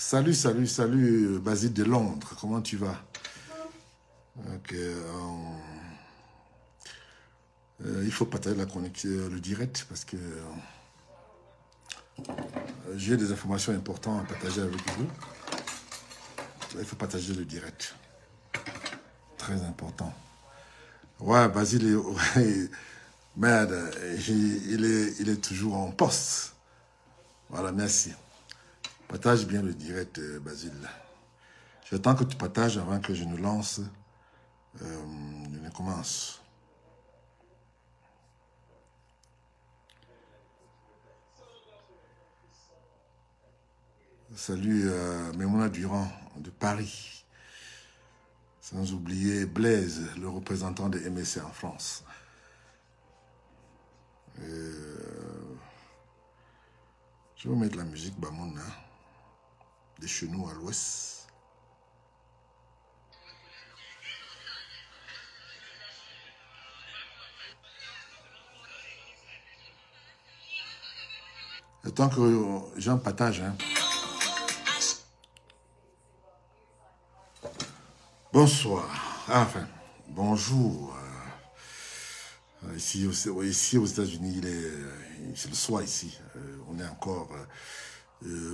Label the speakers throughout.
Speaker 1: Salut, Basile de Londres. Comment tu vas? Ok, il faut partager la connexion, le direct, parce que j'ai des informations importantes à partager avec vous. Il faut partager le direct. Très important. Ouais, Basile, ouais, merde, il est toujours en poste. Voilà, merci. Partage bien le direct, Basile. J'attends que tu partages avant que je ne lance, je ne commence. Salut Mémouna Durand de Paris. Sans oublier Blaise, le représentant de MSC en France. Je vais mettre la musique Bamouna, des chenous à l'ouest. Tant que j'en partage, hein. Bonsoir. Enfin, bonjour. Ici aux États-Unis, c'est le soir ici. On est encore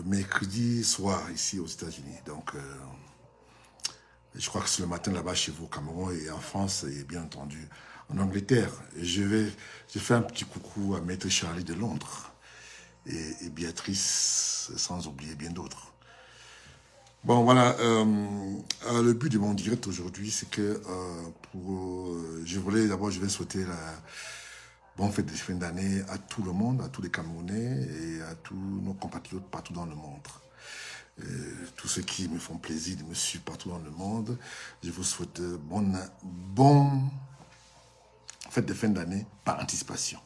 Speaker 1: mercredi soir ici aux États-Unis. Donc, je crois que c'est le matin là-bas chez vous au Cameroun et en France et bien entendu en Angleterre. Et je fais un petit coucou à Maître Charlie de Londres et Béatrice, sans oublier bien d'autres. Bon, voilà, le but de mon direct aujourd'hui, c'est que je vais souhaiter la bonne fête de fin d'année à tout le monde, à tous les Camerounais et à tous nos compatriotes partout dans le monde. Tous ceux qui me font plaisir de me suivre partout dans le monde, je vous souhaite bonne fête de fin d'année par anticipation.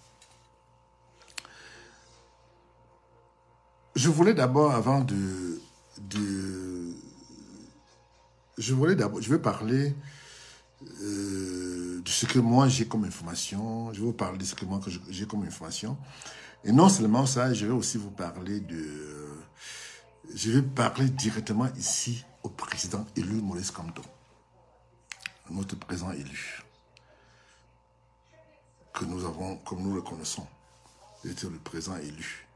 Speaker 1: Je voulais d'abord, je vais parler de ce que moi j'ai comme information. Je vais vous parler de ce que moi j'ai comme information. Et non seulement ça, je vais aussi vous parler je vais parler directement ici au président élu Maurice Kamto. Notre président élu. Que nous avons, comme nous le connaissons. Il était le président élu.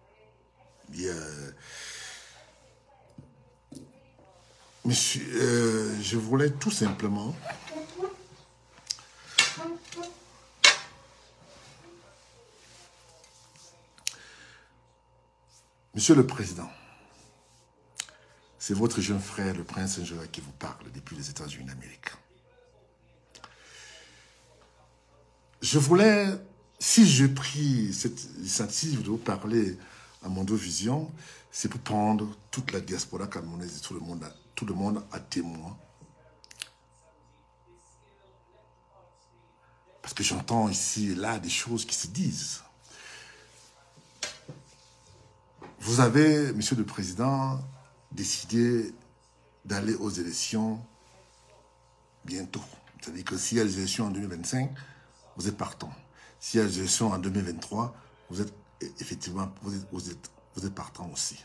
Speaker 1: Monsieur, je voulais tout simplement Monsieur le Président, c'est votre jeune frère, le prince Saint-Georges, qui vous parle depuis les États-Unis d'Amérique. Je voulais, si j'ai pris cette initiative de vous parler à Mondovision, c'est pour prendre toute la diaspora camerounaise et tout le monde à témoin. Parce que j'entends ici et là des choses qui se disent. Vous avez, Monsieur le Président, décidé d'aller aux élections bientôt. C'est-à-dire que s'il y a les élections en 2025, vous êtes partant. S'il y a les élections en 2023, vous êtes effectivement, vous êtes partant aussi.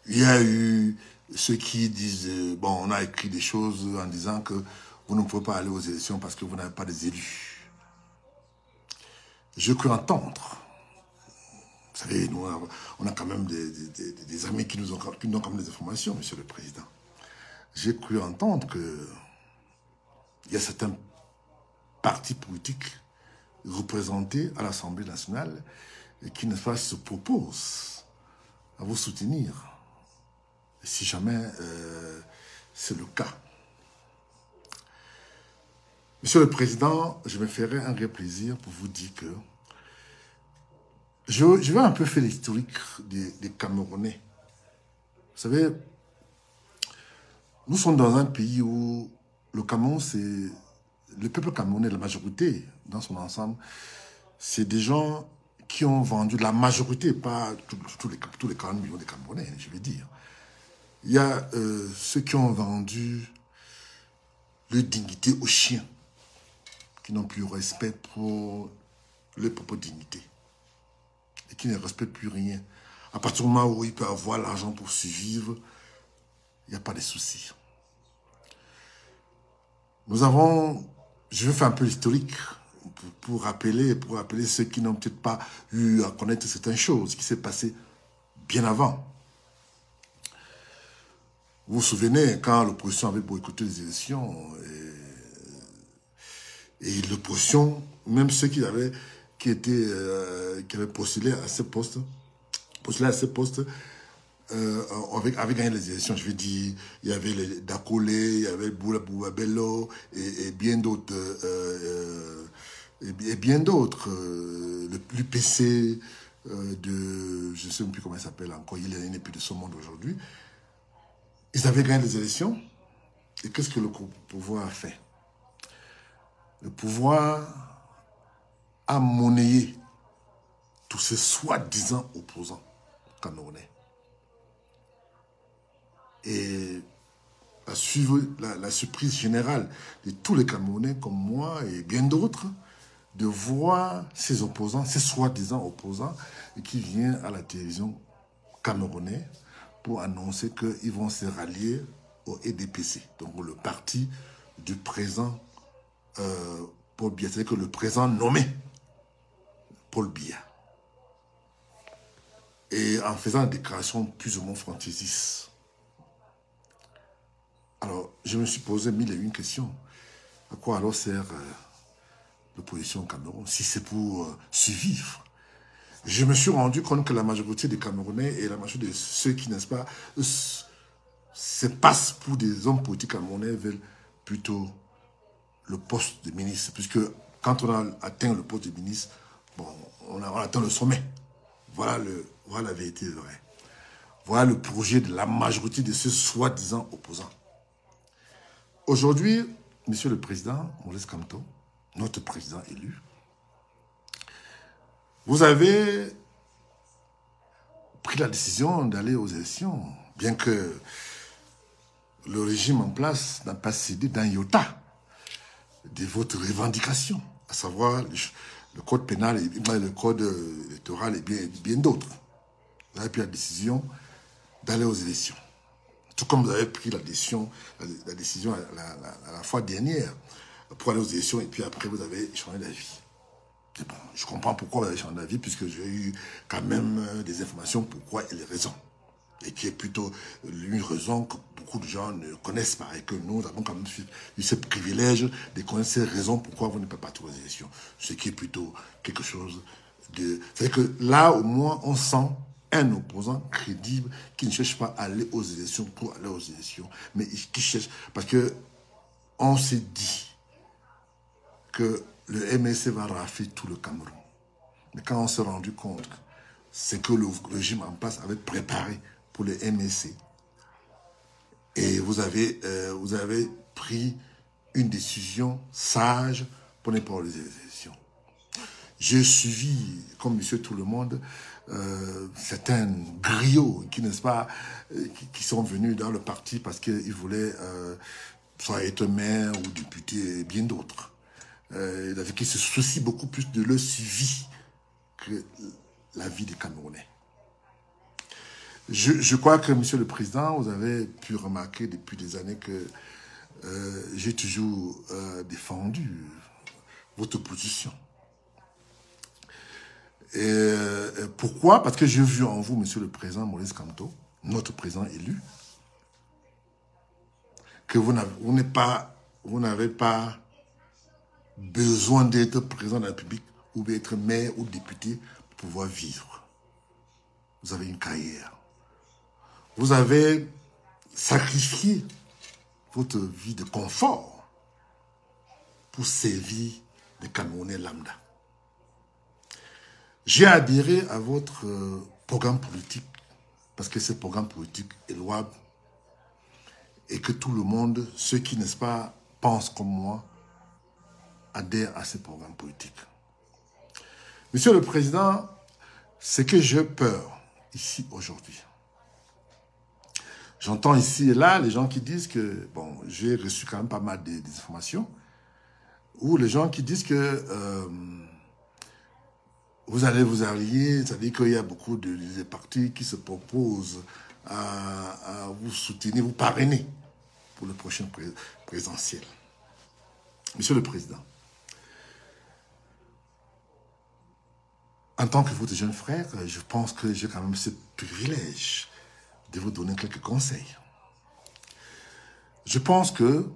Speaker 1: Il y a eu ceux qui disent, bon, on a écrit des choses en disant que vous ne pouvez pas aller aux élections parce que vous n'avez pas des élus. Je peux entendre. Vous savez, nous, on a quand même des amis qui nous ont quand même des informations, Monsieur le Président. J'ai cru entendre que il y a certains partis politiques représentés à l'Assemblée nationale et qui, n'est-ce pas, se proposent à vous soutenir. Et si jamais c'est le cas. Monsieur le Président, je me ferai un vrai plaisir pour vous dire que je vais un peu faire l'historique des Camerounais. Vous savez, nous sommes dans un pays où le Cameroun, c'est le peuple camerounais, la majorité dans son ensemble, c'est des gens qui ont vendu, la majorité, pas tous les 40 millions de Camerounais, je vais dire. Il y a ceux qui ont vendu leur dignité aux chiens, qui n'ont plus respect pour leur propre dignité et qui ne respectent plus rien. À partir du moment où il peut avoir l'argent pour survivre, il n'y a pas de souci. Nous avons, je vais faire un peu l'historique pour rappeler ceux qui n'ont peut-être pas eu à connaître certaines choses qui s'est passé bien avant. Vous vous souvenez, quand l'opposition avait boycotté les élections, et l'opposition, même ceux qui avaient postulé à ces postes, avait gagné les élections. Je veux dire, il y avait les Dakole, il y avait Boula Bello et bien d'autres, l'UPC de, je ne sais même plus comment il s'appelle encore, il n'est plus de ce monde aujourd'hui. Ils avaient gagné les élections. Et qu'est-ce que le pouvoir a fait? Le pouvoir a monnayé tous ces soi-disant opposants camerounais. Et la surprise générale de tous les Camerounais comme moi et bien d'autres, de voir ces opposants, ces soi-disant opposants, qui viennent à la télévision camerounaise pour annoncer qu'ils vont se rallier au EDPC, donc le parti du président Paul Biya, c'est-à-dire que le président nommé Paul Biya. Et en faisant une déclaration plus ou moins fantaisiste. Alors, je me suis posé mille et une questions. À quoi alors sert l'opposition au Cameroun, si c'est pour survivre? Je me suis rendu compte que la majorité des Camerounais et la majorité de ceux qui, n'est-ce pas, se passent pour des hommes politiques camerounais veulent plutôt le poste de ministre. Puisque quand on a atteint le poste de ministre, bon, on a atteint le sommet. Voilà la vérité vraie. Voilà le projet de la majorité de ceux soi-disant opposants. Aujourd'hui, Monsieur le Président, Maurice Kamto, notre président élu, vous avez pris la décision d'aller aux élections, bien que le régime en place n'a pas cédé d'un iota de votre revendication, à savoir le code pénal, le code électoral et bien d'autres. Vous avez pris la décision d'aller aux élections. Tout comme vous avez pris la décision à la fois dernière pour aller aux élections et puis après vous avez changé d'avis. Bon, je comprends pourquoi vous avez changé d'avis puisque j'ai eu quand même des informations pourquoi et les raisons. Et qui est plutôt une raison que beaucoup de gens ne connaissent pas et que nous avons quand même eu ce privilège de connaître ces raisons pourquoi vous ne pouvez pas partir aux élections. Ce qui est plutôt quelque chose de... C'est que là, au moins, on sent un opposant crédible qui ne cherche pas à aller aux élections pour aller aux élections, mais qui cherche... Parce que on s'est dit que le MSC va rafler tout le Cameroun. Mais quand on s'est rendu compte, c'est que le régime en place avait préparé pour le MSC. Et vous avez pris une décision sage pour ne pas aller aux élections. J'ai suivi, comme monsieur tout le monde, certains griots qui, n'est-ce pas, qui sont venus dans le parti parce qu'ils voulaient soit être maire ou député et bien d'autres. Qui se soucient beaucoup plus de leur suivi que la vie des Camerounais. Je crois que, Monsieur le Président, vous avez pu remarquer depuis des années que j'ai toujours défendu votre position. Et pourquoi? Parce que j'ai vu en vous, Monsieur le Président Maurice Kamto, notre président élu, que vous n'avez pas besoin d'être président de la République ou d'être maire ou député pour pouvoir vivre. Vous avez une carrière. Vous avez sacrifié votre vie de confort pour servir les Camerounais lambda. J'ai adhéré à votre programme politique parce que ce programme politique est louable et que tout le monde, ceux qui, n'est-ce pas, pensent comme moi, adhèrent à ce programme politique. Monsieur le Président, ce que j'ai peur ici aujourd'hui, j'entends ici et là les gens qui disent que, bon, j'ai reçu quand même pas mal des informations, ou les gens qui disent que vous allez vous allier, c'est-à-dire qu'il y a beaucoup de partis qui se proposent à vous soutenir, vous parrainer pour le prochain présidentiel. Monsieur le Président, en tant que votre jeune frère, je pense que j'ai quand même ce privilège de vous donner quelques conseils. Je pense que,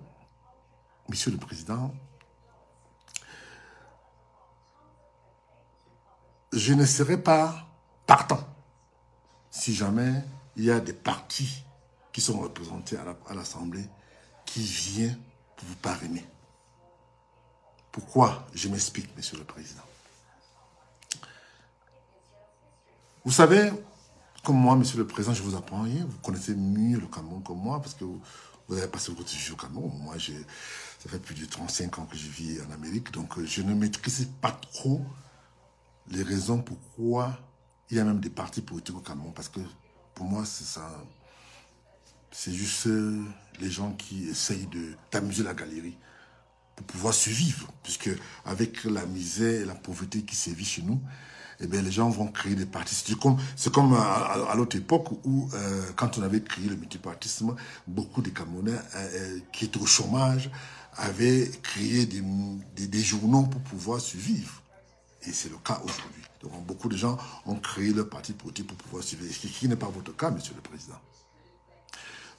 Speaker 1: Monsieur le Président, je ne serai pas partant si jamais il y a des partis qui sont représentés à l'Assemblée qui viennent pour vous parrainer. Pourquoi? Je m'explique, Monsieur le Président. Vous savez, comme moi, Monsieur le Président, je vous apprends rien. Vous connaissez mieux le Cameroun que moi parce que vous avez passé votre vie au Cameroun. Moi, ça fait plus de 35 ans que je vis en Amérique, donc je ne maîtrise pas trop les raisons pourquoi il y a même des partis politiques au Cameroun. Parce que pour moi, c'est ça. C'est juste les gens qui essayent d'amuser la galerie pour pouvoir survivre. Puisque avec la misère et la pauvreté qui sévit chez nous, eh bien, les gens vont créer des partis. C'est comme à l'autre époque où, quand on avait créé le multipartisme, beaucoup de Camerounais qui étaient au chômage avaient créé des journaux pour pouvoir survivre. Et c'est le cas aujourd'hui. Donc, beaucoup de gens ont créé leur parti politique pour pouvoir survivre. Ce qui n'est pas votre cas, Monsieur le Président.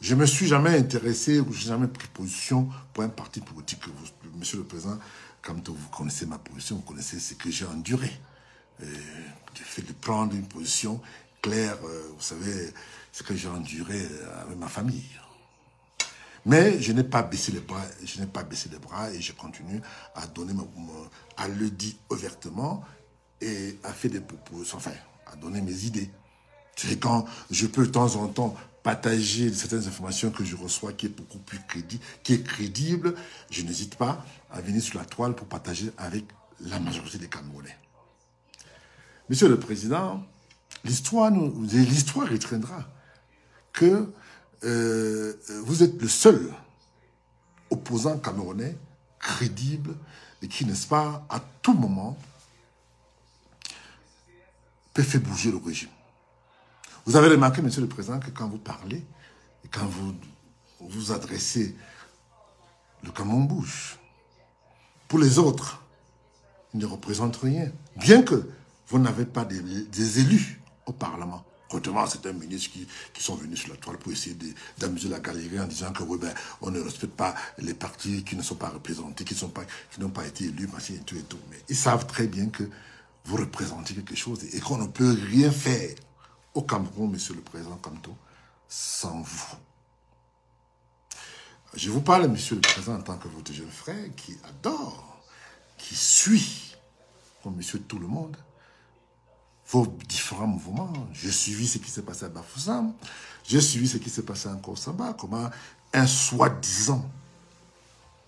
Speaker 1: Je ne me suis jamais intéressé ou je n'ai jamais pris position pour un parti politique. Monsieur le Président, comme vous connaissez ma position, vous connaissez ce que j'ai enduré. Le fait de prendre une position claire, vous savez, ce que j'ai enduré avec ma famille. Mais je n'ai pas baissé les bras, et je continue à donner à le dire ouvertement et à faire des propositions, enfin, à donner mes idées. C'est quand je peux de temps en temps partager certaines informations que je reçois qui est beaucoup plus crédible, je n'hésite pas à venir sur la toile pour partager avec la majorité des Camerounais. Monsieur le Président, l'histoire retiendra que vous êtes le seul opposant camerounais crédible et qui, n'est-ce pas, à tout moment, peut faire bouger le régime. Vous avez remarqué, Monsieur le Président, que quand vous parlez et quand vous vous adressez, le Cameroun bouge. Pour les autres, ils ne représentent rien. Bien que vous n'avez pas des élus au Parlement. Autrement, c'est un ministre qui sont venus sur la toile pour essayer d'amuser la galerie en disant que oui, ben, on ne respecte pas les partis qui ne sont pas représentés, qui n'ont pas été élus, machin, et tout et tout. Mais ils savent très bien que vous représentez quelque chose et qu'on ne peut rien faire au Cameroun, Monsieur le Président Kamto, sans vous. Je vous parle, Monsieur le Président, en tant que votre jeune frère qui adore, qui suit, comme Monsieur tout le monde, vos différents mouvements. J'ai suivi ce qui s'est passé à Bafoussam, j'ai suivi ce qui s'est passé en Korsaba, comment un soi-disant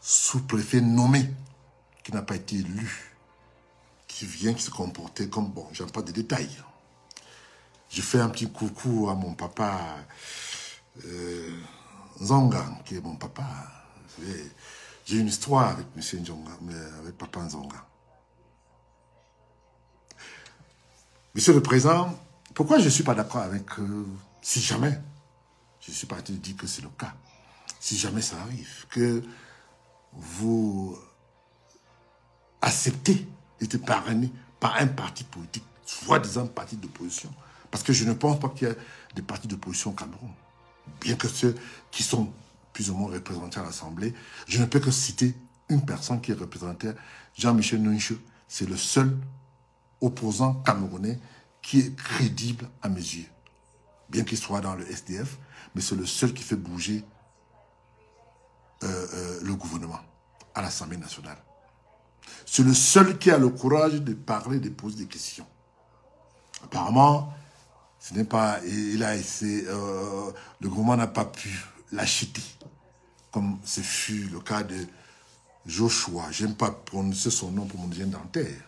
Speaker 1: sous-préfet nommé, qui n'a pas été élu, qui se comportait comme, bon, j'aime pas de détails. Je fais un petit coucou à mon papa Nzonga, qui est mon papa. J'ai une histoire avec M. Nzonga, mais avec papa Nzonga. Monsieur le Président, pourquoi je ne suis pas d'accord avec... si jamais, je suis parti de dire que c'est le cas, si jamais ça arrive, que vous acceptez d'être parrainé par un parti politique, soi-disant parti d'opposition, parce que je ne pense pas qu'il y ait des partis d'opposition au Cameroun. Bien que ceux qui sont plus ou moins représentés à l'Assemblée, je ne peux que citer une personne qui est représentée, Jean-Michel Nunchou. C'est le seul opposant camerounais qui est crédible à mes yeux. Bien qu'il soit dans le SDF, mais c'est le seul qui fait bouger le gouvernement à l'Assemblée nationale. C'est le seul qui a le courage de parler, de poser des questions. Apparemment, ce n'est pas... le gouvernement n'a pas pu l'acheter, comme ce fut le cas de Joshua. Je n'aime pas prononcer son nom pour mon hygiène dentaire,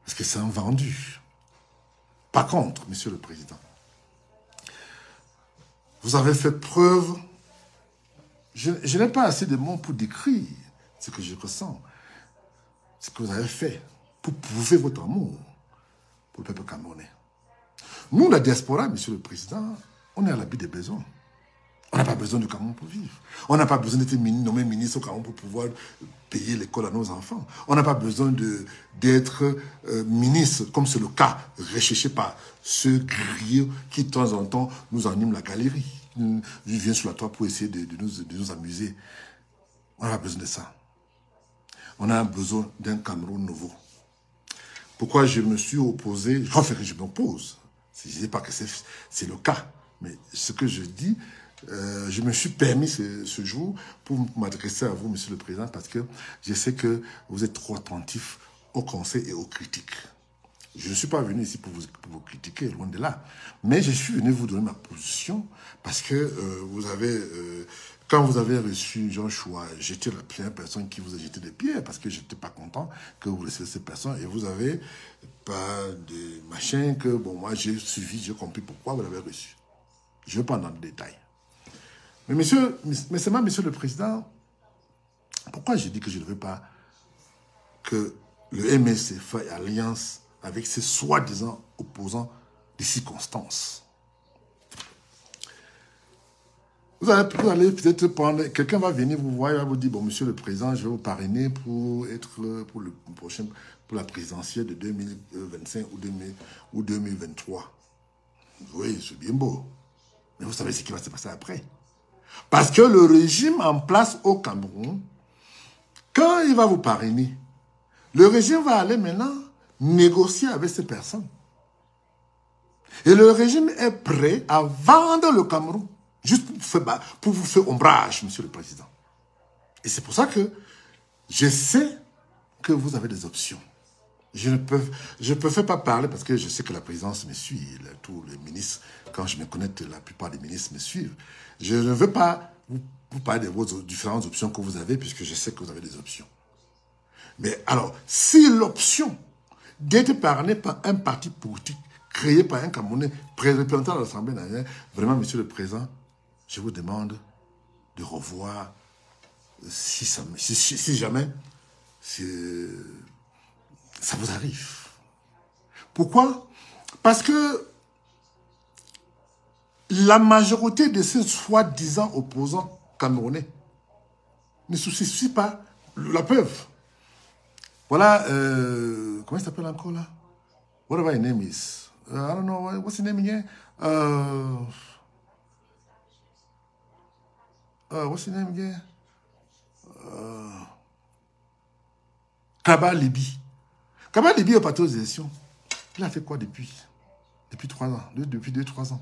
Speaker 1: parce que c'est un vendu. Par contre, Monsieur le Président, vous avez fait preuve... Je n'ai pas assez de mots pour décrire ce que je ressens, ce que vous avez fait pour prouver votre amour pour le peuple camerounais. Nous, la diaspora, Monsieur le Président, on est à l'abri des besoins. On n'a pas besoin du Cameroun pour vivre. On n'a pas besoin d'être nommé ministre au Cameroun pour pouvoir payer l'école à nos enfants. On n'a pas besoin d'être ministre, comme c'est le cas, recherché par ceux qui, de temps en temps, nous animent la galerie. Ils viennent sur la toile pour essayer de nous amuser. On n'a pas besoin de ça. On a besoin d'un Cameroun nouveau. Pourquoi je me suis opposé? Enfin, je m'oppose. Je ne dis pas que c'est le cas. Mais ce que je dis, je me suis permis ce jour pour m'adresser à vous, Monsieur le Président, parce que je sais que vous êtes trop attentif aux conseils et aux critiques. Je ne suis pas venu ici pour vous critiquer, loin de là. Mais je suis venu vous donner ma position parce que vous avez... quand vous avez reçu Jean Chouat, j'étais la première personne qui vous a jeté des pierres parce que je n'étais pas content que vous laissiez ces personnes. Et vous avez pas de machin que, bon, moi j'ai suivi, j'ai compris pourquoi vous l'avez reçu. Je ne vais pas dans le détail. Mais seulement, Monsieur le Président, pourquoi j'ai dit que je ne veux pas que le MSC fasse alliance avec ces soi-disant opposants des circonstances? Vous allez peut-être prendre... Quelqu'un va venir vous voir, il va vous dire, bon, Monsieur le Président, je vais vous parrainer pour être pour le prochain, pour la présidentielle de 2025 ou 2023. Oui, c'est bien beau. Mais vous savez ce qui va se passer après. Parce que le régime en place au Cameroun, quand il va vous parrainer, le régime va aller maintenant négocier avec ces personnes. Et le régime est prêt à vendre le Cameroun, juste pour vous faire ombrage, Monsieur le Président. Et c'est pour ça que je sais que vous avez des options. Je ne peux pas parler parce que je sais que la présidence me suit. Tous les ministres, quand je me connecte, la plupart des ministres me suivent. Je ne veux pas vous parler de vos différentes options que vous avez puisque je sais que vous avez des options. Mais alors, si l'option d'être parrainé par un parti politique créé par un Camerounais représentant à l'Assemblée nationale, vraiment, Monsieur le Président, je vous demande de revoir si jamais ça vous arrive. Pourquoi? Parce que la majorité de ces soi-disant opposants camerounais ne soucient pas la preuve. Voilà, comment il s'appelle encore là? Whatever his name is. I don't know, what's his name again? What's his name again? Kaba Libi. Kaba Libi est parti aux élections. Il a fait quoi depuis 3 ans? Depuis 2-3 ans.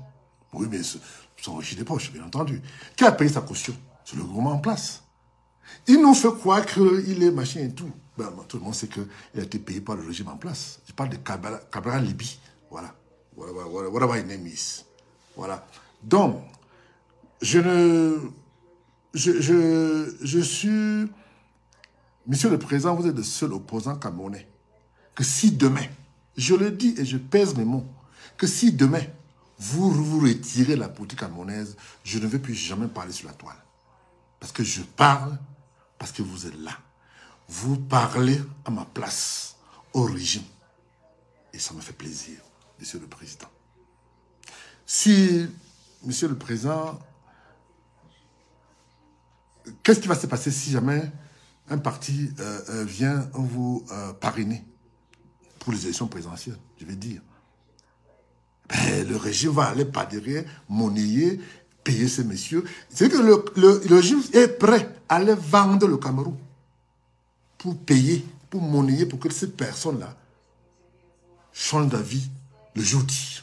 Speaker 1: Oui, mais son registre des poches, bien entendu. Qui a payé sa caution? C'est le gouvernement en place. Il nous fait croire qu'il est machin et tout. Ben, tout le monde sait qu'il a été payé par le régime en place. Je parle de Kaba Libi. Voilà. Whatever his name is. Voilà. Donc, je suis... Monsieur le Président, vous êtes le seul opposant camerounais. Que si demain, je le dis et je pèse mes mots, que si demain, vous retirez la politique camerounaise, je ne vais plus jamais parler sur la toile. Parce que je parle, parce que vous êtes là. Vous parlez à ma place, au régime. Et ça me fait plaisir, Monsieur le Président. Si, Monsieur le Président, qu'est-ce qui va se passer si jamais un parti vient vous parrainer pour les élections présidentielles, je vais dire. Ben, le régime va aller par derrière, monnayer, payer ces messieurs. C'est que le régime est prêt à aller vendre le Cameroun pour payer, pour monnayer, pour que ces personnes-là changent d'avis le jeudi.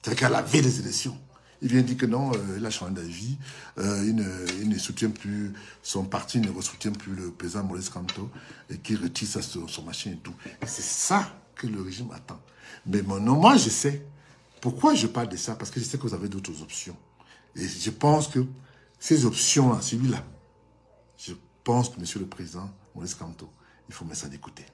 Speaker 1: C'est-à-dire qu'à la veille des élections. Il vient dire que non, il a changé d'avis, il ne soutient plus, son parti ne soutient plus le président Maurice Kamto et qu'il retire son machin et tout. Et c'est ça que le régime attend. Mais moi, je sais. Pourquoi je parle de ça? Parce que je sais que vous avez d'autres options. Et je pense que ces options-là, celui-là, je pense que, Monsieur le Président Maurice Kamto, il faut mettre ça d'écouter.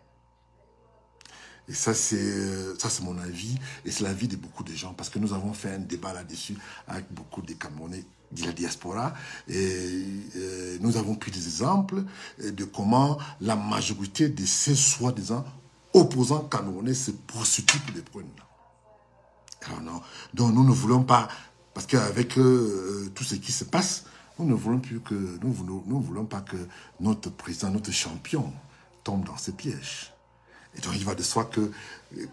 Speaker 1: Et ça, c'est mon avis, et c'est l'avis de beaucoup de gens, parce que nous avons fait un débat là-dessus avec beaucoup de Camerounais de la diaspora, et nous avons pris des exemples de comment la majorité de ces soi-disant opposants camerounais se prostituent pour les prunes. Alors non, donc nous ne voulons pas, parce qu'avec tout ce qui se passe, nous ne voulons plus que, nous voulons pas que notre président, notre champion tombe dans ces pièges. Et donc il va de soi que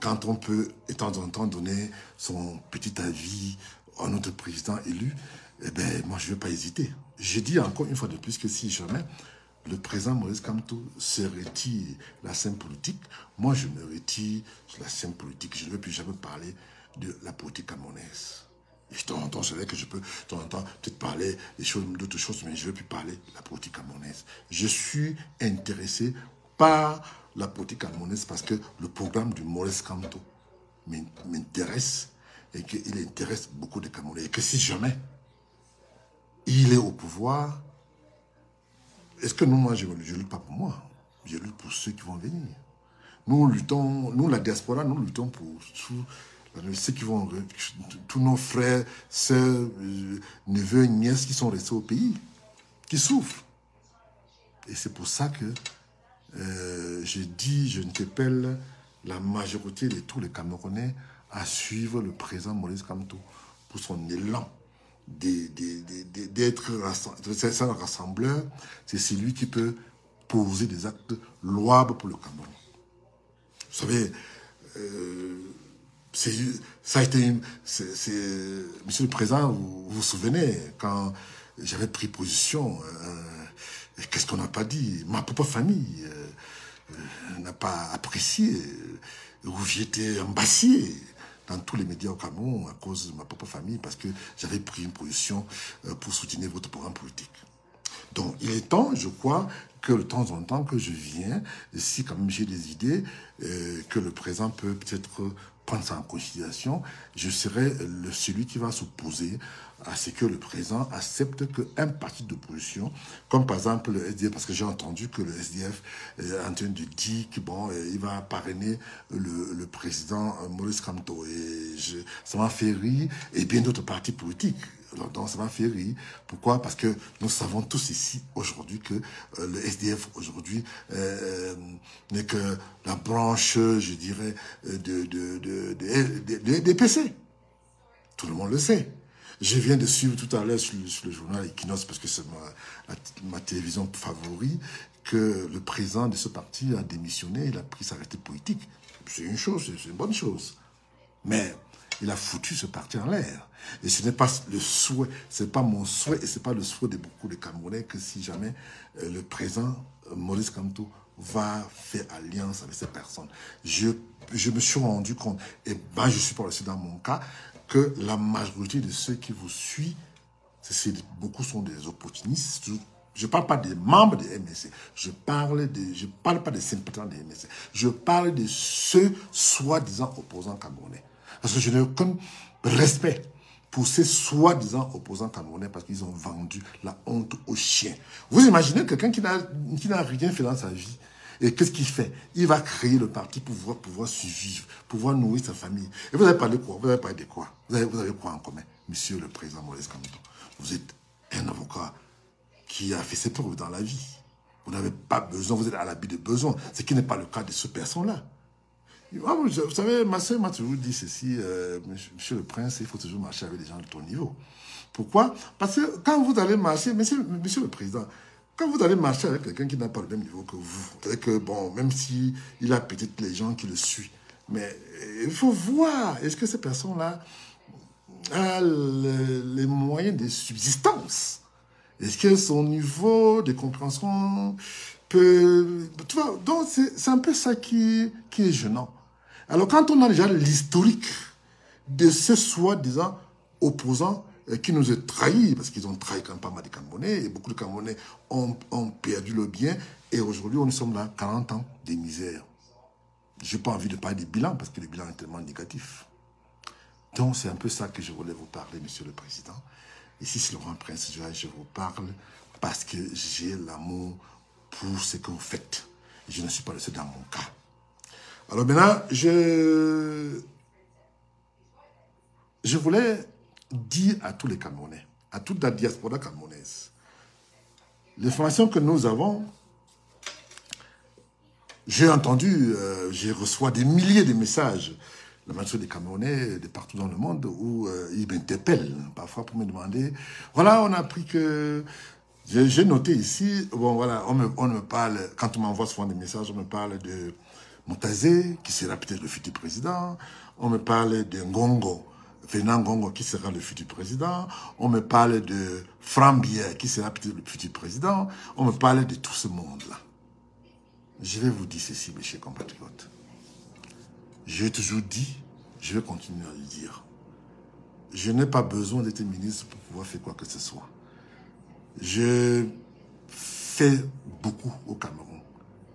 Speaker 1: quand on peut de temps en temps donner son petit avis à notre président élu, eh ben moi je ne vais pas hésiter. Je dis encore une fois de plus que si jamais le président Maurice Kamto se retire la scène politique, moi je me retire de la scène politique. Je ne veux plus jamais parler de la politique camerounaise. Et de temps en temps, c'est vrai que je peux de temps en temps peut-être parler d'autres choses, mais je ne veux plus parler de la politique camerounaise. Je suis intéressé par la politique camerounaise parce que le programme du Maurice Kamto m'intéresse et qu'il intéresse beaucoup de Camerounais. Et que si jamais il est au pouvoir, est-ce que moi, je ne lutte pas pour moi? Je lutte pour ceux qui vont venir. Nous luttons, nous la diaspora, nous luttons pour ceux qui vont, tous nos frères, sœurs, neveux, nièces qui sont restés au pays, qui souffrent. Et c'est pour ça que je dis, je interpelle la majorité de tous les Camerounais à suivre le président Maurice Kamto pour son élan d'être un rassembleur. C'est celui qui peut poser des actes louables pour le Cameroun. Vous savez, ça a été... Monsieur le Président, vous vous souvenez, quand j'avais pris position, qu'est-ce qu'on n'a pas dit? Ma propre famille n'a pas apprécié, où j'étais embassé dans tous les médias au Cameroun à cause de ma propre famille, parce que j'avais pris une position pour soutenir votre programme politique. Donc, il est temps, je crois, que de temps en temps que je viens, si quand même j'ai des idées, que le président peut peut-être prendre ça en considération, je serai celui qui va s'opposer à ce que le président accepte qu'un parti d'opposition, comme par exemple le SDF, parce que j'ai entendu que le SDF est en train de dire que bon, il va parrainer le président Maurice Kamto. Et ça m'a fait rire, et bien d'autres partis politiques. Donc ça m'a fait rire. Pourquoi? Parce que nous savons tous ici aujourd'hui que le SDF aujourd'hui n'est que la branche, je dirais, des PC. Tout le monde le sait. Je viens de suivre tout à l'heure sur le journal Equinox, parce que c'est ma télévision favorite, que le président de ce parti a démissionné, il a pris sa retraite politique. C'est une chose, c'est une bonne chose. Mais il a foutu ce parti en l'air. Et ce n'est pas le souhait, c'est pas mon souhait, et ce n'est pas le souhait de beaucoup de Camerounais que si jamais le président Maurice Kamto va faire alliance avec ces personnes. Je me suis rendu compte, et ben je suis pas aussi dans mon cas, que la majorité de ceux qui vous suivent, beaucoup sont des opportunistes. Je ne parle pas des membres des MSC, je parle pas des sympathisants des MSC, je parle de ceux soi-disant opposants camerounais. Parce que je n'ai aucun respect pour ces soi-disant opposants camerounais parce qu'ils ont vendu la honte aux chiens. Vous imaginez quelqu'un qui n'a rien fait dans sa vie. Et qu'est-ce qu'il fait? Il va créer le parti pour pouvoir survivre, pouvoir nourrir sa famille. Et vous avez parlé de quoi? Vous avez parlé de quoi? Vous avez quoi en commun? Monsieur le président Maurice Kamto, vous êtes un avocat qui a fait ses preuves dans la vie. Vous n'avez pas besoin, vous êtes à l'abri de besoin. Ce qui n'est pas le cas de ce personne-là. Vous savez, ma soeur m'a toujours dit ceci, monsieur le prince, il faut toujours marcher avec des gens de ton niveau. Pourquoi? Parce que quand vous allez marcher, monsieur le président, quand vous allez marcher avec quelqu'un qui n'a pas le même niveau que vous, c'est que bon, même si il a peut-être les gens qui le suivent, mais il faut voir, est-ce que ces personnes-là a les moyens de subsistance? Est-ce que son niveau de compréhension peut... Tu vois, donc c'est un peu ça qui est gênant. Alors quand on a déjà l'historique de ce soi-disant opposants qui nous ont trahis, parce qu'ils ont trahi quand même pas mal de Camerounais, et beaucoup de Camerounais ont perdu le bien, et aujourd'hui nous sommes là, 40 ans de misère. Je n'ai pas envie de parler des bilans, parce que le bilan est tellement négatif. Donc c'est un peu ça que je voulais vous parler, monsieur le président. Ici, c'est Laurent Prince, je vous parle parce que j'ai l'amour pour ce que vous faites. Je ne suis pas le seul dans mon cas. Alors maintenant, je voulais dire à tous les Camerounais, à toute la diaspora camerounaise, l'information que nous avons, J'ai entendu, j'ai reçu des milliers de messages, la majorité des Camerounais de partout dans le monde, où ils m'interpellent parfois pour me demander, voilà, on a appris que... J'ai noté ici, bon voilà, on me parle, quand on m'envoie souvent des messages, on me parle de Moutazé, qui sera peut-être le futur président, on me parle de Ngongo, Fernand Ngongo, qui sera le futur président, on me parle de Frambia, qui sera peut-être le futur président, on me parle de tout ce monde-là. Je vais vous dire ceci, mes chers compatriotes. J'ai toujours dit, je vais continuer à le dire. Je n'ai pas besoin d'être ministre pour pouvoir faire quoi que ce soit. Je fais beaucoup au Cameroun.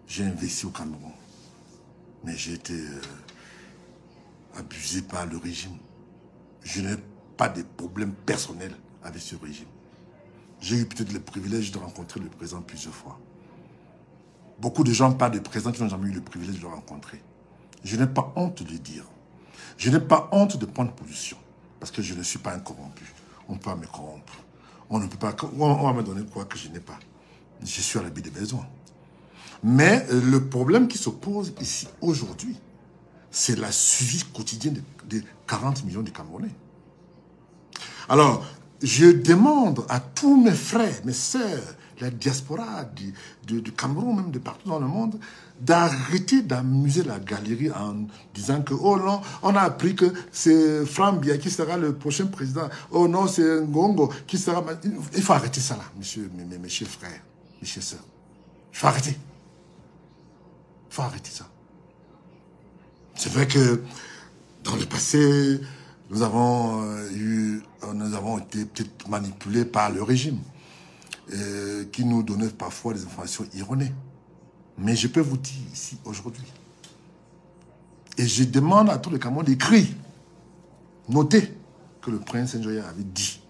Speaker 1: J'ai investi au Cameroun. Mais j'ai été abusé par le régime. Je n'ai pas de problème personnel avec ce régime. J'ai eu peut-être le privilège de rencontrer le président plusieurs fois. Beaucoup de gens parlent de présidents qui n'ont jamais eu le privilège de le rencontrer. Je n'ai pas honte de le dire. Je n'ai pas honte de prendre position. Parce que je ne suis pas un corrompu. On ne peut pas me corrompre. On ne peut pas... On va me donner quoi que je n'ai pas. Je suis à l'abri des besoins. Mais le problème qui se pose ici aujourd'hui, c'est la suivi quotidienne de 40 millions de Camerounais. Alors, je demande à tous mes frères, mes sœurs, la diaspora du Cameroun, même de partout dans le monde, d'arrêter d'amuser la galerie en disant que, oh non, on a appris que c'est Frambia qui sera le prochain président. Oh non, c'est Ngongo qui sera... Il faut arrêter ça là, messieurs, mes chers frères, mes chers sœurs. Il faut arrêter. Il faut arrêter ça. C'est vrai que dans le passé, nous avons été peut-être manipulés par le régime, qui nous donnait parfois des informations erronées. Mais je peux vous dire ici, aujourd'hui, et je demande à tous les Camerounais d'écrire, notez que le prince Njoya avait dit,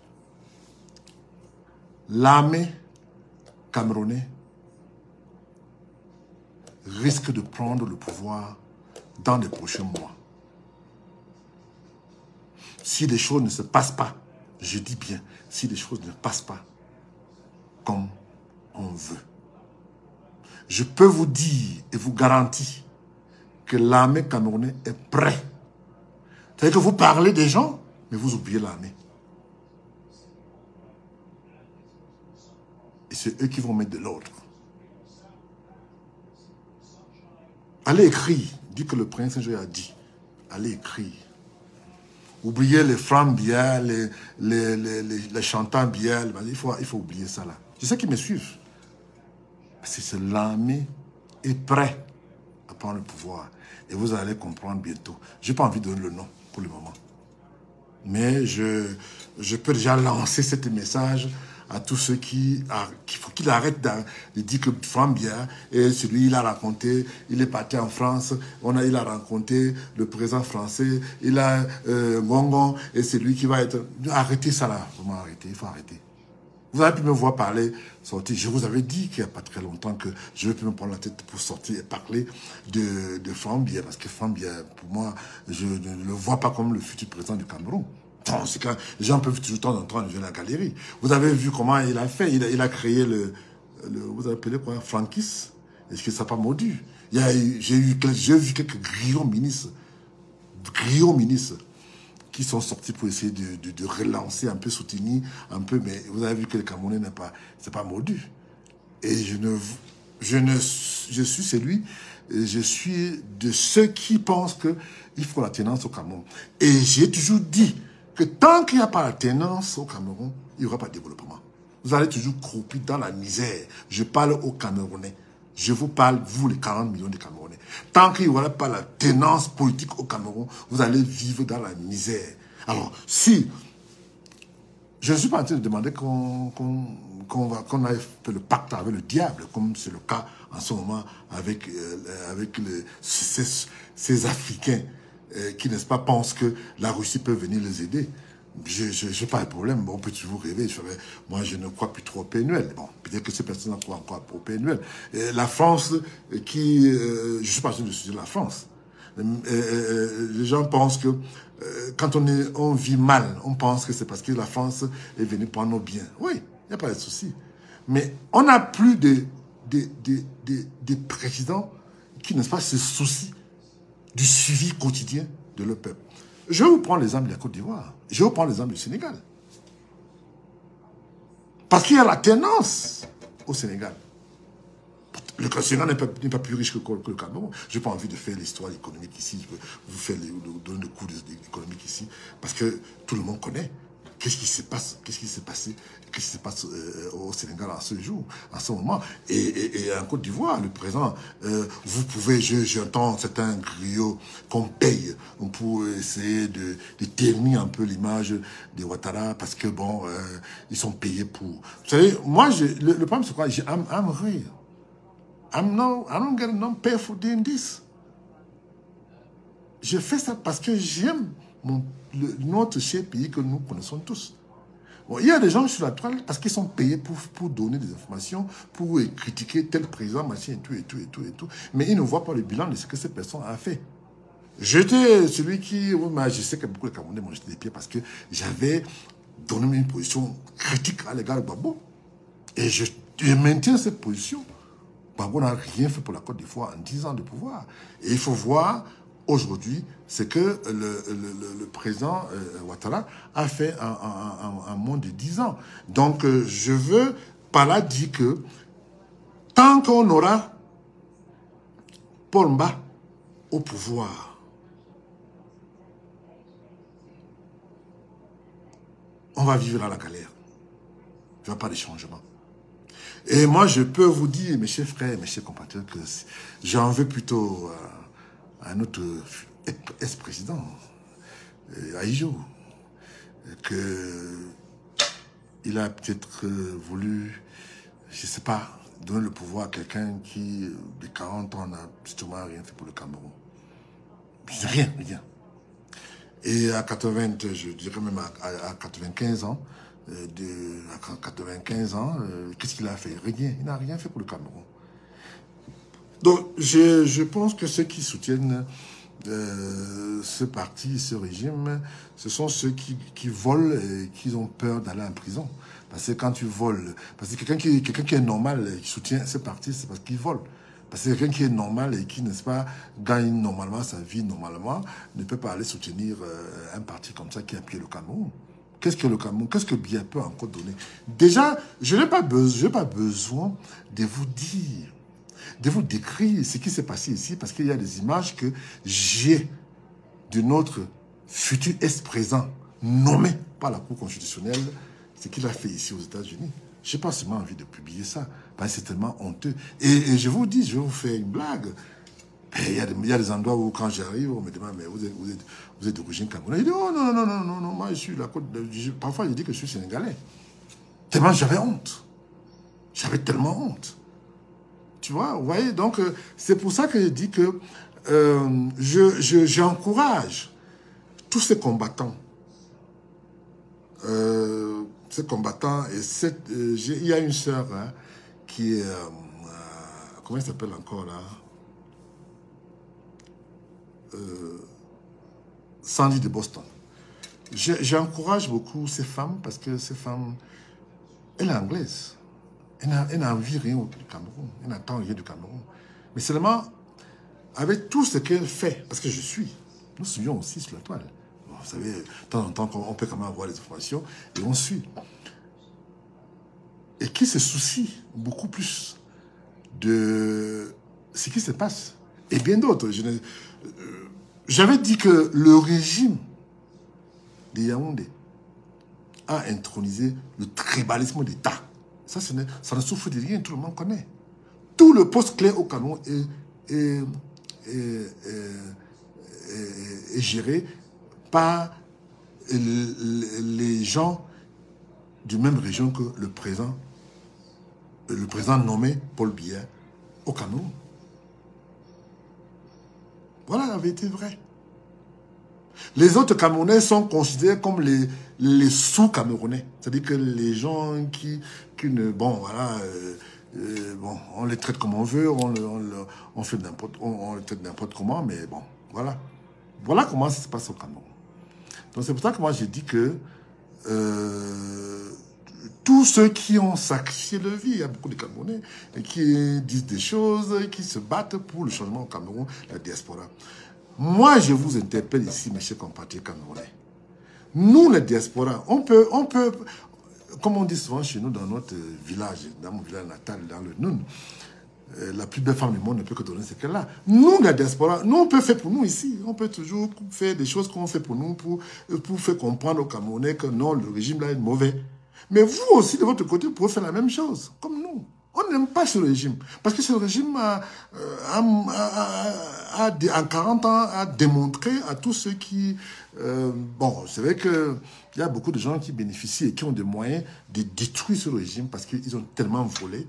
Speaker 1: l'armée camerounaise risque de prendre le pouvoir dans les prochains mois. Si les choses ne se passent pas, je dis bien, si les choses ne passent pas comme on veut, je peux vous dire et vous garantir que l'armée camerounaise est prête. C'est-à-dire que vous parlez des gens, mais vous oubliez l'armée. Et c'est eux qui vont mettre de l'ordre. Allez écrire, dit que le prince Njoya a dit. Allez écrire. Oubliez les francs bien, les chantants bien. Il faut oublier ça là. Je sais qu'ils me suivent. C'est l'armée est prête à prendre le pouvoir. Et vous allez comprendre bientôt. Je n'ai pas envie de donner le nom pour le moment. Mais je peux déjà lancer ce message à tous ceux qu'il faut qu'il arrête de dire que Frambia et celui il a raconté, il est parti en France, il a rencontré le président français, il a Ngongo et c'est lui qui va être... Arrêtez ça là, vraiment arrêtez, il faut arrêter. Vous avez pu me voir parler, sortir. Je vous avais dit qu'il n'y a pas très longtemps que je vais plus me prendre la tête pour sortir et parler de Frambia, parce que Frambia, pour moi, je ne le vois pas comme le futur président du Cameroun. C'est quand les gens peuvent toujours de temps en temps jouer la galerie. Vous avez vu comment il a fait. Il a créé vous avez appelé quoi, Frankis. Est-ce que ça n'a pas mordu? J'ai vu quelques grillons ministres qui sont sortis pour essayer de relancer, un peu soutenir, un peu, mais vous avez vu que le Camerounais c'est pas mordu. Et je suis celui, je suis de ceux qui pensent qu'il faut la tenance au Cameroun. Et j'ai toujours dit que tant qu'il n'y a pas la tenance au Cameroun, il n'y aura pas de développement. Vous allez toujours croupir dans la misère. Je parle aux Camerounais. Je vous parle, vous, les 40 millions de Camerounais. Tant qu'il n'y aura pas la tenance politique au Cameroun, vous allez vivre dans la misère. Alors, si... Je ne suis pas en train de demander qu'on aille faire le pacte avec le diable, comme c'est le cas en ce moment avec ces Africains qui, n'est-ce pas, pensent que la Russie peut venir les aider. Je n'ai pas de problème. Bon, on peut toujours rêver. Moi, je ne crois plus trop au PNUL. Bon, peut-être que ces personnes croient encore au PNUL. La France, je ne suis pas en train de soutenir la France. Les gens pensent que quand on vit mal, on pense que c'est parce que la France est venue prendre nos biens. Oui, il n'y a pas de souci. Mais on n'a plus des présidents qui n'est-ce pas, se soucient du suivi quotidien de leur peuple. Je vais vous prendre l'exemple de la Côte d'Ivoire. Je vais vous prendre l'exemple du Sénégal. Parce qu'il y a la tendance au Sénégal. Le Sénégal n'est pas plus riche que le Cameroun. Je n'ai pas envie de faire l'histoire économique ici. Je peux vous faire donner le cours économique ici. Parce que tout le monde connaît. Qu'est-ce qui se passe? Qu'est-ce qui s'est passé? Qu'est-ce qui se passe au Sénégal en ce jour, en ce moment? Et en Côte d'Ivoire, le président, vous pouvez, j'entends certains griots qu'on paye pour essayer de ternir un peu l'image de Ouattara parce que bon, ils sont payés pour. Vous savez, moi, le problème c'est quoi? I'm real. I don't get no pay for doing this. Je fais ça parce que j'aime notre cher pays que nous connaissons tous. Bon, il y a des gens sur la toile parce qu'ils sont payés pour donner des informations, pour critiquer tel président, machin, et tout. Mais ils ne voient pas le bilan de ce que cette personne a fait. J'étais celui qui... Je sais que beaucoup de Camerounais m'ont jeté des pieds parce que j'avais donné une position critique à l'égard de Gbagbo. Et je maintiens cette position. Gbagbo n'a rien fait pour la Côte d'Ivoire en 10 ans de pouvoir. Et il faut voir... Aujourd'hui, c'est que le président Ouattara a fait en moins de 10 ans. Donc, je veux par là dire que tant qu'on aura Paul Mba au pouvoir, on va vivre à la galère. Il n'y aura pas de changement. Et moi, je peux vous dire, mes chers frères, mes chers compatriotes, que j'en veux plutôt... à notre ex-président, Aïjo, qu'il a peut-être voulu, je ne sais pas, donner le pouvoir à quelqu'un qui, de 40 ans, n'a justement rien fait pour le Cameroun. Rien. Et à 80, je dirais même à 95 ans, qu'est-ce qu'il a fait? Rien. Il n'a rien fait pour le Cameroun. Donc, je pense que ceux qui soutiennent ce parti, ce régime, ce sont ceux qui volent et qui ont peur d'aller en prison. Parce que quand tu voles, parce que quelqu'un qui est normal et qui soutient ce parti, c'est parce qu'il vole. Parce que quelqu'un qui est normal et qui, n'est-ce pas, gagne normalement sa vie normalement, ne peut pas aller soutenir un parti comme ça qui appuie le Cameroun. Qu'est-ce que le Cameroun, qu'est-ce que Biya peut encore donner? Déjà, je n'ai pas besoin de vous dire, de vous décrire ce qui s'est passé ici, parce qu'il y a des images que j'ai de notre futur ex-président nommé par la Cour constitutionnelle, ce qu'il a fait ici aux États-Unis. Je n'ai pas seulement envie de publier ça, parce que c'est tellement honteux. Et je vous dis, je vais vous faire une blague. Il y a des endroits où, quand j'arrive, on me demande, mais vous êtes d'origine camerounaise. Je dis, oh non, moi je suis la côte. Parfois, je dis que je suis sénégalais. Tellement j'avais honte. J'avais tellement honte. Tu vois, vous voyez, donc c'est pour ça que je dis que j'encourage tous ces combattants. Et il y a une sœur hein, qui est... comment elle s'appelle encore là? Sandy de Boston. J'encourage beaucoup ces femmes parce que ces femmes, elle est anglaise. Elle n'a envie rien du Cameroun. Elle n'attend rien du Cameroun. Mais seulement, avec tout ce qu'elle fait, parce que nous suivons aussi sur la toile. Vous savez, de temps en temps, on peut quand même avoir les informations et on suit. Et qui se soucie beaucoup plus de ce qui se passe. Et bien d'autres. J'avais dit que le régime de Yaoundé a intronisé le tribalisme d'État. Ça ne souffre de rien, tout le monde connaît. Tout le poste clé au Cameroun est géré par les gens du même région que le président nommé Paul Biya au Cameroun. Voilà la vérité vraie. Les autres Camerounais sont considérés comme les sous-Camerounais. C'est-à-dire que les gens qui ne... Bon, voilà... bon, on les traite comme on veut, on les traite n'importe comment, mais bon, voilà. Voilà comment ça se passe au Cameroun. Donc c'est pour ça que moi j'ai dit que tous ceux qui ont sacrifié leur vie. Il y a beaucoup de Camerounais qui disent des choses, qui se battent pour le changement au Cameroun, la diaspora. Moi, je vous interpelle ici, mes chers compatriotes camerounais. Nous, les diasporas, on peut, comme on dit souvent chez nous dans notre village, dans mon village natal, dans le Noun, la plus belle femme du monde ne peut que donner ce qu'elle a. Nous, la diaspora, nous, on peut faire pour nous ici. On peut toujours faire des choses qu'on fait pour nous, pour faire comprendre aux Camerounais que non, le régime là est mauvais. Mais vous aussi, de votre côté, vous pouvez faire la même chose, comme nous. On n'aime pas ce régime. Parce que ce régime, en 40 ans, a démontré à tous ceux qui... bon, c'est vrai qu'il y a beaucoup de gens qui bénéficient et qui ont des moyens de détruire ce régime parce qu'ils ont tellement volé.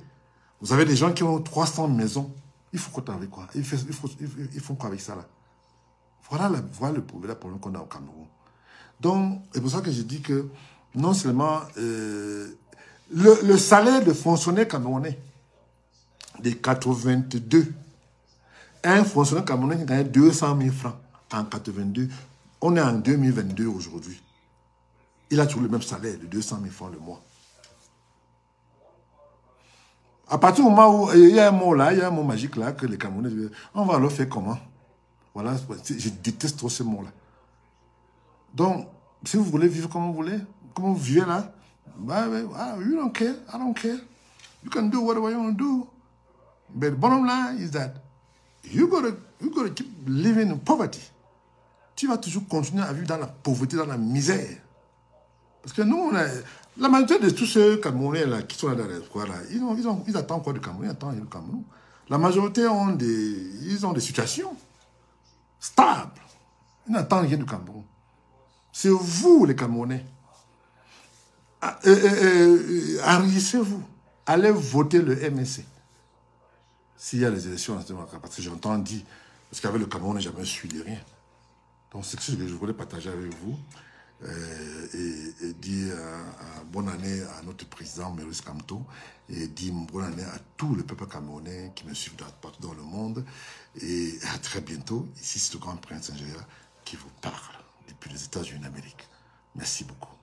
Speaker 1: Vous avez des gens qui ont 300 maisons. Il faut compter avec quoi? Ils font quoi avec ça là? Voilà le problème qu'on a au Cameroun. Donc, c'est pour ça que je dis que non seulement le salaire de fonctionnaire camerounais de 82, un fonctionnaire camerounais qui gagnait 200 000 francs en 82, on est en 2022 aujourd'hui. Il a toujours le même salaire de 200 000 francs le mois. À partir du moment où il y a un mot là, il y a un mot magique là que les Camerounais disent, on va leur faire comment? Voilà, je déteste trop ce mot là. Donc, si vous voulez vivre comme vous voulez, comme vous vivez là, you don't care, I don't care. You can do whatever you want to do. But the bottom line is that you gotta keep living in poverty. Tu vas toujours continuer à vivre dans la pauvreté, dans la misère. Parce que nous, la majorité de tous ceux Camerounais là, qui sont là dans l'espoir, ils attendent quoi du Cameroun? Ils attendent le Cameroun. La majorité ont des situations stables. Ils n'attendent rien du Cameroun. C'est vous, les Camerounais. Enrichissez-vous. Allez voter le MSC. S'il y a les élections, parce que j'entends dire, parce qu'avec le Cameroun, on n'a jamais su de rien. Donc, c'est ce que je voulais partager avec vous. Et dire bonne année à notre président Maurice Kamto et dire bonne année à tout le peuple camerounais qui me suit partout dans le monde et à très bientôt. Ici c'est le grand prince Ingéa qui vous parle depuis les États-Unis d'Amérique. Merci beaucoup.